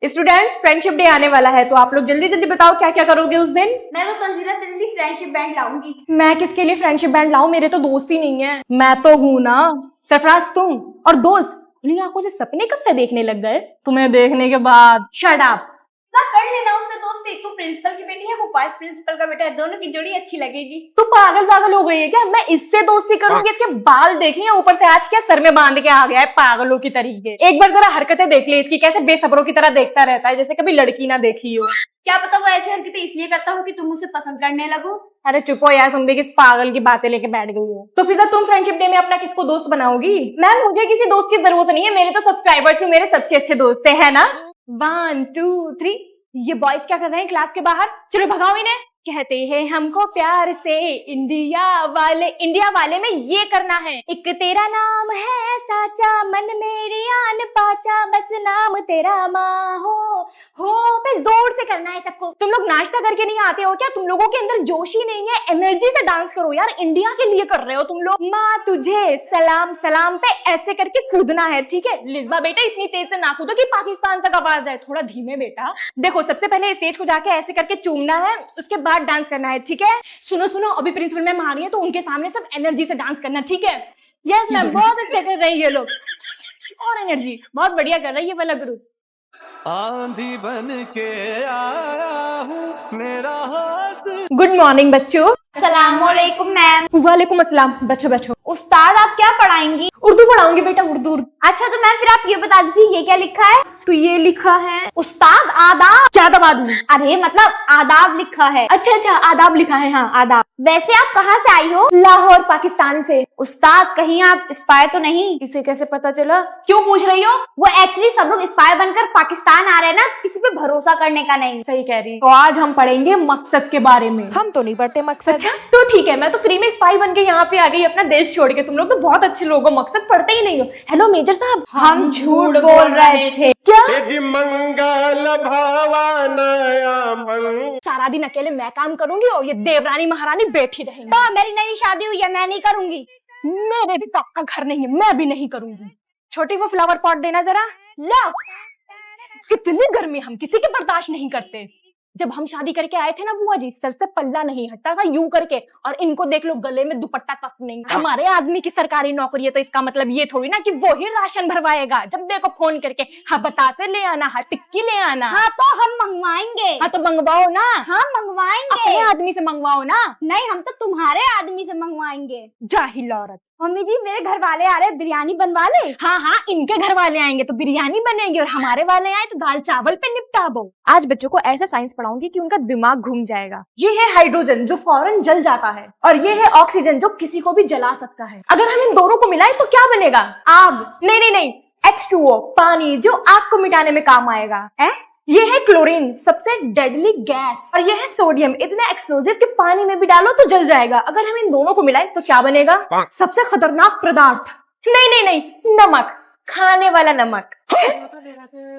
Students, friendship day आने वाला है तो आप लोग जल्दी जल्दी बताओ क्या क्या करोगे उस दिन। मैं तो तंजीला तेरे लिए फ्रेंडशिप बैंड लाऊंगी। मैं किसके लिए फ्रेंडशिप बैंड लाऊं, मेरे तो दोस्त ही नहीं है। मैं तो हूं ना। सरफराज तुम और दोस्त खुली आंखों से सपने कब से देखने लग गए? तुम्हें देखने के बाद। Shut up. ना कर लेना उससे दोस्ती, तू प्रिंसिपल की बेटी है, वो वाइस प्रिंसिपल का बेटा है, दोनों की जोड़ी अच्छी लगेगी। तू पागल हो गई है क्या? मैं इससे दोस्ती करूंगी? इसके बाल देखिए, ऊपर से आज क्या सर में बांध के आ गया है पागलों की तरीके। एक बार जरा हरकतें देख ले इसकी, कैसे बेसब्रों की तरह देखता रहता है जैसे कभी लड़की ना देखी हो। क्या पता वो ऐसी हरकतें इसलिए करता हो कि तुम उसे पसंद करने लगो। अरे चुप हो यार, तुम भी किस पागल की बातें लेके बैठ गई हो। तो फिर तुम फ्रेंडशिप डे में अपना किसको दोस्त बनाओगी? मैम मुझे किसी दोस्त की जरूरत नहीं है, मेरे तो सब्सक्राइबर्स ही मेरे सबसे अच्छे दोस्त है ना। 1 2 3। ये बॉयज क्या कर रहे हैं क्लास के बाहर? चलो भगाओ इन्हें। कहते हैं हमको प्यार से इंडिया वाले में ये करना है। एक तेरा नाम है साचा, मन मेरी आन पाचा, बस नाम तेरा माँ हो पे जोर से करना है सबको। तुम लोग नाश्ता करके नहीं आते हो क्या? तुम लोगों के अंदर जोश ही नहीं है? एनर्जी से डांस करो यार, इंडिया के लिए कर रहे हो तुम लोग। माँ तुझे सलाम सलाम पे ऐसे करके कूदना है, ठीक है? लिस्बा बेटा इतनी तेज से ना कूदो कि पाकिस्तान तक आवाज जाए, थोड़ा धीमे बेटा। देखो सबसे पहले स्टेज को जाके ऐसे करके चूमना है, उसके बाद डांस करना है, ठीक है? सुनो अभी प्रिंसिपल मैम आ रही है तो उनके सामने सब एनर्जी से डांस करना, ठीक है? यस मैम, बहुत अच्छा कर रही है ये लोग, और एनर्जी बहुत बढ़िया कर रही है ये वाला ग्रुप। आंधी बन के आया हूँ मेरा हास। गुड मॉर्निंग बच्चों। अस्सलामुअलैकुम मैम। वालेकुम अस्सलाम। बैठो। उस्ताद आप क्या पढ़ाएंगी? उर्दू पढ़ाऊंगी बेटा, उर्दू। अच्छा तो मैम फिर आप ये बता दीजिए ये क्या लिखा है? तो ये लिखा है उस्ताद आदाब। क्या दबा दूं? अरे मतलब आदाब लिखा है। अच्छा आदाब लिखा है, हाँ आदाब। वैसे आप कहाँ से आई हो? लाहौर पाकिस्तान से। उस्ताद कहीं आप स्पाई तो नहीं? इसे कैसे पता चला? क्यों पूछ रही हो? वो एक्चुअली सब लोग स्पाई बनकर पाकिस्तान आ रहे हैं ना, किसी पे भरोसा करने का नहीं। सही कह रही। तो आज हम पढ़ेंगे मकसद के बारे में। हम तो नहीं पढ़ते मकसद। अच्छा तो ठीक है, मैं तो फ्री में स्पाई बन के यहाँ पे आ गई अपना देश छोड़ के। तुम लोग तो बहुत अच्छे लोग हो, मकसद पढ़ते ही नहीं हो। हेलो मेजर साहब, हम झूठ बोल रहे थे। क्या? मंगल भावानया मन। सारा दिन अकेले मैं काम करूंगी और ये देवरानी महारानी बैठी रहेंगी। तो मेरी नई शादी हुई है, मैं नहीं करूंगी। मेरे भी तो आपका घर नहीं है, मैं भी नहीं करूंगी। छोटी वो फ्लावर पॉट देना जरा। लो। कितनी गर्मी, हम किसी की बर्दाश्त नहीं करते। जब हम शादी करके आए थे ना बुआ जी, सर से पल्ला नहीं हटता था यूं करके, और इनको देख लो गले में दुपट्टा तक नहीं। हमारे आदमी की सरकारी नौकरी है तो इसका मतलब ये थोड़ी ना कि वो ही राशन भरवाएगा। जब देखो फोन करके, हाँ बतासे ले आना, हाँ टिक्की ले आना। हाँ तो हम मंगवाएंगे। हाँ तो मंगवाओ ना। हाँ मंगवाएंगे। अपने आदमी से मंगवाओ ना। नहीं हम तो तुम्हारे आदमी से मंगवाएंगे। जाहिल औरत। मम्मी जी मेरे घर वाले आ रहे, बिरयानी बनवा ले। हाँ इनके घर वाले आएंगे तो बिरयानी बनेगी, और हमारे वाले आए तो दाल चावल पे निपटा दो। आज बच्चों को ऐसा साइंस पढ़ाऊंगी कि उनका दिमाग घूम जाएगा। ये है हाइड्रोजन जो फौरन जल जाता है, और ये है ऑक्सीजन जो किसी को भी जला सकता है। अगर हम इन दोनों को मिलाएं तो क्या बनेगा? आग। नहीं, H2O, पानी जो आग को मिटाने में काम आएगा है। ये है क्लोरीन, सबसे डेडली गैस, और ये है सोडियम, इतना एक्सप्लोजिव कि पानी में भी डालो तो जल जाएगा। अगर हम इन दोनों को मिलाएं तो क्या बनेगा? सबसे खतरनाक पदार्थ। नहीं, नमक, खाने वाला नमक।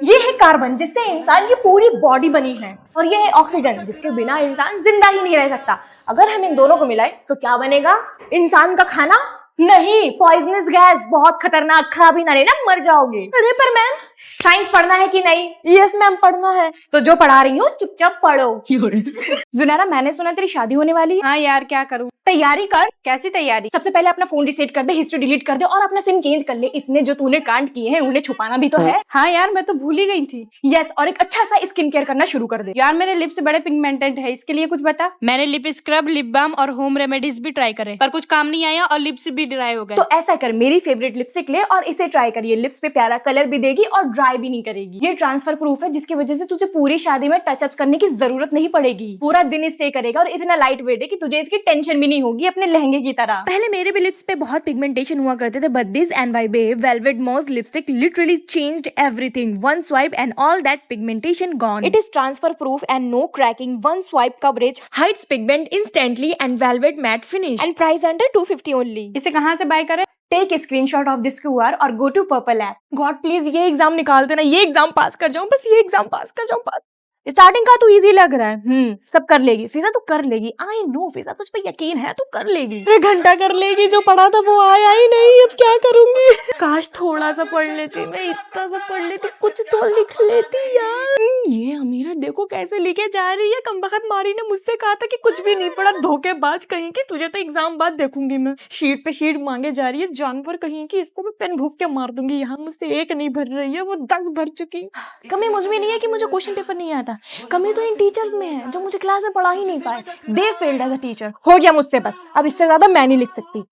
ये है कार्बन जिससे इंसान की पूरी बॉडी बनी है, और ये है ऑक्सीजन जिसके बिना इंसान जिंदा ही नहीं रह सकता। अगर हम इन दोनों को मिलाएं तो क्या बनेगा? इंसान का खाना नहीं, पॉइजनस गैस, बहुत खतरनाक, खा भी ना लेना मर जाओगे। अरे पर मैम साइंस पढ़ना है कि नहीं? यस मैम पढ़ना है। तो जो पढ़ा रही हूँ चुपचाप पढ़ो। जुनैरा मैंने सुना तेरी शादी होने वाली है। हाँ यार क्या करूँ? तैयारी कर। कैसी तैयारी? सबसे पहले अपना फोन रिसेट कर दे, हिस्ट्री डिलीट कर दे, और अपना सिम चेंज कर ले। इतने जो तूने कांड किए हैं उन्हें छुपाना भी तो है। हाँ यार मैं तो भूल ही गई थी। यस, और एक अच्छा सा स्किन केयर करना शुरू कर दे। यार मेरे लिप्स बड़े पिगमेंटेड है, इसके लिए कुछ बता। मैंने लिप स्क्रब, लिप बाम और होम रेमेडीज भी ट्राई करे, पर कुछ काम नहीं आया और लिप्स भी ड्राई हो गए। तो ऐसा कर, मेरी फेवरेट लिपस्टिक ले और इसे ट्राई करिए। लिप्स पे प्यारा कलर भी देगी और ड्राई भी नहीं करेगी। ये ट्रांसफर प्रूफ है जिसकी वजह से तुझे पूरी शादी में टचअप करने की जरूरत नहीं पड़ेगी। पूरा दिन स्टे करेगा और इतना लाइट वेट है कि तुझे इसकी टेंशन भी नहीं होगी अपने लहंगे की तरह। पहले मेरे भी लिप्स पे बहुत पिगमेंटेशन हुआ करते थे, but this NYBE Velvet Moss lipstick literally changed everything. One swipe and all that pigmentation gone. It is transfer proof and no cracking. One swipe coverage hides pigment instantly and velvet matte finish. And price under 250 only. इसे कहाँ से buy करें? Take screenshot of this QR और go to purple app. God please ये exam निकाल देना, ये exam पास कर जाऊं, बस ये एग्जाम पास कर जाऊं। पास स्टार्टिंग का तो इजी लग रहा है, सब कर लेगी फिजा, तो कर लेगी। आई नो फिजा, तुझ पे यकीन है, तू कर लेगी। 1 घंटा कर लेगी, जो पढ़ा था वो आया ही नहीं, अब क्या करूंगी। काश थोड़ा सा पढ़ लेती, मैं इतना सा पढ़ लेती, कुछ तो लिख लेती यार। ये अमीरा देखो कैसे लिखे जा रही है। कमबख्त मारी ने मुझसे कहा था कि कुछ भी नहीं पढ़ा, धोखेबाज कहीं की, तुझे तो एग्जाम बाद देखूंगी मैं। शीट पे शीट मांगे जा रही है, जानवर कहीं की, इसको मैं पेन भूख के मार दूंगी। यहाँ मुझसे 1 नहीं भर रही है, वो 10 भर चुकी। कमी मुझ में नहीं है कि मुझे क्वेश्चन पेपर नहीं आता, कमी तो इन टीचर्स में है जो मुझे क्लास में पढ़ा ही नहीं पाए। They failed as a teacher. हो गया मुझसे बस, अब इससे ज्यादा मैं नहीं लिख सकती।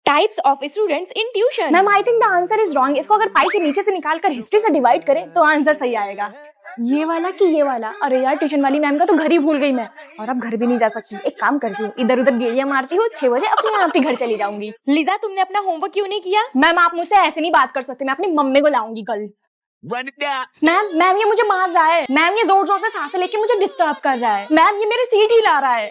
Types of students in tuition. Ma'am I think the answer is wrong. इसको अगर पाई के नीचे से निकाल कर हिस्ट्री से डिवाइड करें तो आंसर सही आएगा। ये वाला कि ये वाला? अरे यार ट्यूशन वाली मैम का तो घर ही भूल गई मैं, और अब घर भी नहीं जा सकती। एक काम करती हूँ, इधर उधर गेड़ियां मारती हूँ, 6 बजे अपने आप ही घर चली जाऊंगी। लिजा तुमने अपना होमवर्क क्यों नहीं किया? मैम आप मुझसे ऐसे नहीं बात कर सकते, मैं अपनी मम्मी को लाऊंगी कल। मैम ये मुझे मार रहा है। मैम ये जोर जोर से सांसें लेके मुझे डिस्टर्ब कर रहा है। मैम ये मेरी सीट हिला रहा है।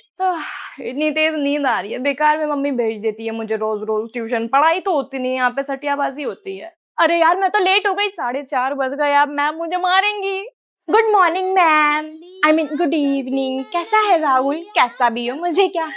इतनी तेज नींद आ रही है, बेकार में मम्मी भेज देती है मुझे रोज रोज ट्यूशन। पढ़ाई तो होती नहीं, यहाँ पे सटियाबाजी होती है। अरे यार मैं तो लेट हो गई, 4:30 बज गए। अब मैम मुझे मारेंगी। Good morning ma'am, I mean good evening. कैसा है राहुल? कैसा भी हो, मुझे क्या।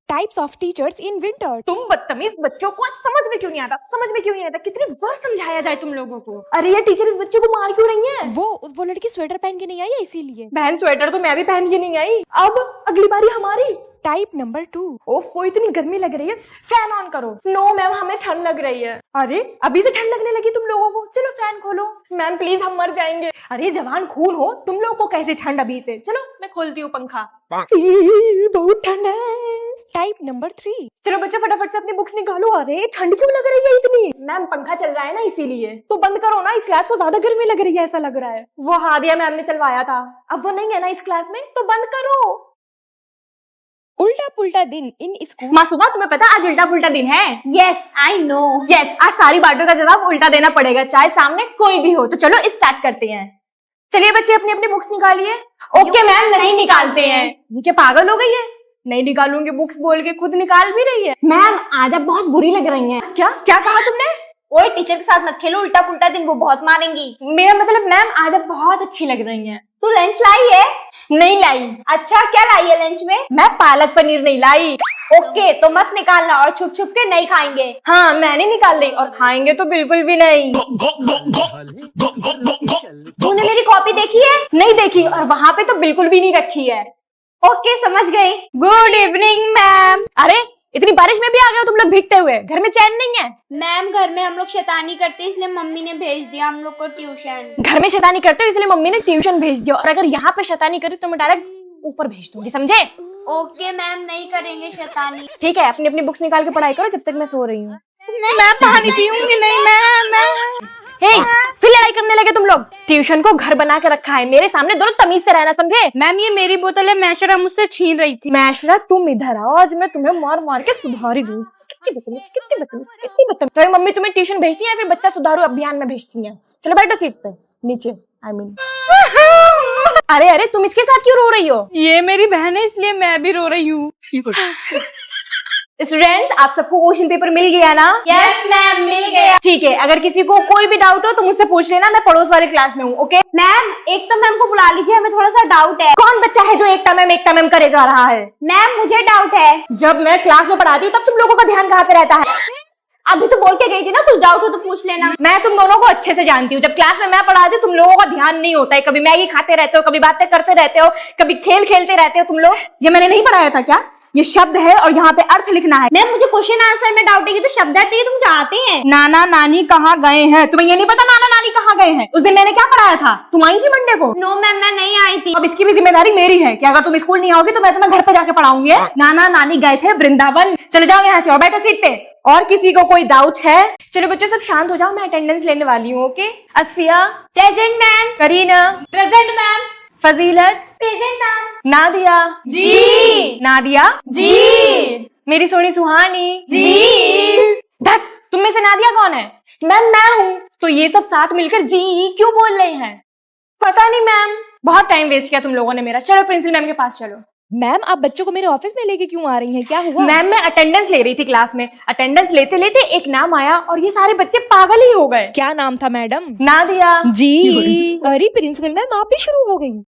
Types of teachers in winter. तुम बदतमीज बच्चों को समझ में क्यों नहीं आता? समझ में क्यों नहीं आता? कितनी बार समझाया जाए तुम लोगों को? अरे ये टीचर इस बच्चे को मार क्यों रही है? वो लड़की स्वेटर पहन के नहीं आई है इसीलिए। बहन स्वेटर तो मैं भी पहन के नहीं आई। अब अगली बारी हमारी। Type number 2। ओफो इतनी गर्मी लग रही है, फैन ऑन करो। नो मैम हमें ठंड लग रही है। अरे अभी से ठंड लगने लगी तुम लोगों को? चलो फैन खोलो। मैम प्लीज हम मर जाएंगे। अरे जवान खून हो, तुम लोग को कैसे ठंड अभी से? चलो मैं खोलती हूँ पंखा। बहुत ठंड है। Type number 3। चलो बच्चों फटाफट से अपनी बुक्स निकालो। अरे ठंड क्यों लग रही है इतनी? मैम पंखा चल रहा है ना इसीलिए। तो बंद करो ना, इस क्लास को ज्यादा गर्मी लग रही है ऐसा लग रहा है। वो हादिया मैम ने चलवाया था, अब वो नहीं है ना इस क्लास में, तो बंद करो। उल्टा पुल्टा दिन इन स्कूल। मासूमा तुम्हें पता आज उल्टा पुल्टा दिन है? Yes I know. यस आज सारी बातों का जवाब उल्टा देना पड़ेगा, चाहे सामने कोई भी हो। तो चलो स्टार्ट करते हैं। चलिए बच्चे अपनी अपनी बुक्स निकालिए। ओके मैम नहीं निकालते हैं। ये क्या पागल हो गई है? नहीं निकालूंगी बुक्स बोल के खुद निकाल भी रही है। मैम आज आप बहुत बुरी लग रही हैं। क्या क्या कहा तुमने? ओए टीचर के साथ मत खेलो, उल्टा पुल्टा दिन वो बहुत मारेंगी। मेरा मतलब मैम आज आप बहुत अच्छी लग रही हैं। तू लंच लाई है? नहीं लाई। अच्छा क्या लाई है लंच में? मैं पालक पनीर नहीं लाई। ओके तो मत निकालना, और छुप छुप के नहीं खाएंगे। हाँ मैं नहीं निकाल रही, और खाएंगे तो बिल्कुल भी नहीं। तूने मेरी कॉपी देखी है? नहीं देखी, और वहाँ पे तो बिल्कुल भी नहीं रखी है। ओके समझ गई। Good evening ma'am. अरे इतनी बारिश में भी आ गए हो तुम लोग भीगते हुए, घर में चैन नहीं है? मैम घर में हम लोग शैतानी करते हैं इसलिए मम्मी ने भेज दिया हम लोग को ट्यूशन। घर में शैतानी करते हो इसलिए मम्मी ने ट्यूशन भेज दिया, और अगर यहाँ पे शैतानी करी तो मैं डायरेक्ट ऊपर भेज दूंगी, समझे? ओके मैम नहीं करेंगे शैतानी। ठीक है अपनी अपनी बुक्स निकाल के पढ़ाई करो जब तक मैं सो रही हूँ। मैं पानी पीऊंगी नहीं मैम। हे फिर लड़ाई करने लगे तुम लोग। ट्यूशन को घर बना के रखा है, मेरे सामने दोनों तमीज से रहना, समझे? मैम ये मेरी बोतल है, मैशरा मुझसे छीन रही थी। मैशरा तुम इधर आओ, आज मैं तुम्हें मार मार के सुधारी दूँ। कितनी बदतमीज, कितनी बदतमीज, कितनी बदतमीज। तो मम्मी तुम्हें ट्यूशन भेजती है या फिर बच्चा सुधारो अभियान में भेजती है? चलो बैठो सीट पे नीचे, आई मीन। अरे अरे तुम इसके साथ क्यों रो रही हो? ये मेरी बहन है इसलिए मैं भी रो रही हूँ। स्टूडेंट्स आप सबको क्वेश्चन पेपर मिल गया ना? यस मैम मिल गया। ठीक है अगर किसी को कोई भी डाउट हो तो मुझसे पूछ लेना, मैं पड़ोस वाली क्लास में हूँ। ओके मैम एक तो मैम को बुला लीजिए, हमें थोड़ा सा डाउट है। कौन बच्चा है जो एकता मैम करे जा रहा है? मैम मुझे डाउट है। जब मैं क्लास में पढ़ाती हूँ तब तुम लोगों का ध्यान कहाँ पे रहता है? अभी तो बोल के गई थी ना, कुछ डाउट हो तो पूछ लेना। मैं तुम दोनों को अच्छे से जानती हूँ, जब क्लास में मैं पढ़ाती हूँ तुम लोगों का ध्यान नहीं होता है। कभी मैगी खाते रहते हो, कभी बातें करते रहते हो, कभी खेल खेलते रहते हो तुम लोग। ये मैंने नहीं पढ़ाया था क्या? ये शब्द है और यहाँ पे अर्थ लिखना है। मैम मुझे क्वेश्चन आंसर में डाउट है, ये तो शब्द अर्थ तुम जानते हैं। नाना नानी कहाँ गए हैं? तुम्हें ये नहीं पता नाना नानी कहाँ गए हैं? उस दिन मैंने क्या पढ़ाया था? तुम आई थी मंडे को? नो मैम मैं नहीं आई थी। अब इसकी भी जिम्मेदारी मेरी है कि अगर तुम स्कूल नहीं आओगे तो मैं तुम्हें घर पे जाके पढ़ाऊंगी। नाना नानी गए थे वृंदावन। चले जाओ यहाँ से और बैठो सीट पे। और किसी को कोई डाउट है? चलो बच्चों सब शांत हो जाओ, मैं अटेंडेंस लेने वाली हूँ। Okay Asfiya present ma'am. Kareena present ma'am. Fazilat present ma'am. Nadia ji. Nadia ji. मेरी सोनी सुहानी जी। धत तुम में से नादिया कौन है? मैम मैं हूँ। तो ये सब साथ मिलकर जी क्यों बोल रहे हैं? पता नहीं मैम, बहुत टाइम वेस्ट किया तुम लोगों ने मेरा। चलो प्रिंसिपल मैम के पास चलो। मैम आप बच्चों को मेरे ऑफिस में लेके क्यों आ रही हैं, क्या हुआ? मैम मैं अटेंडेंस ले रही थी क्लास में, अटेंडेंस लेते लेते एक नाम आया और ये सारे बच्चे पागल ही हो गए। क्या नाम था मैडम? नादिया जी। अरे प्रिंसिपल मैम आप भी शुरू हो गई।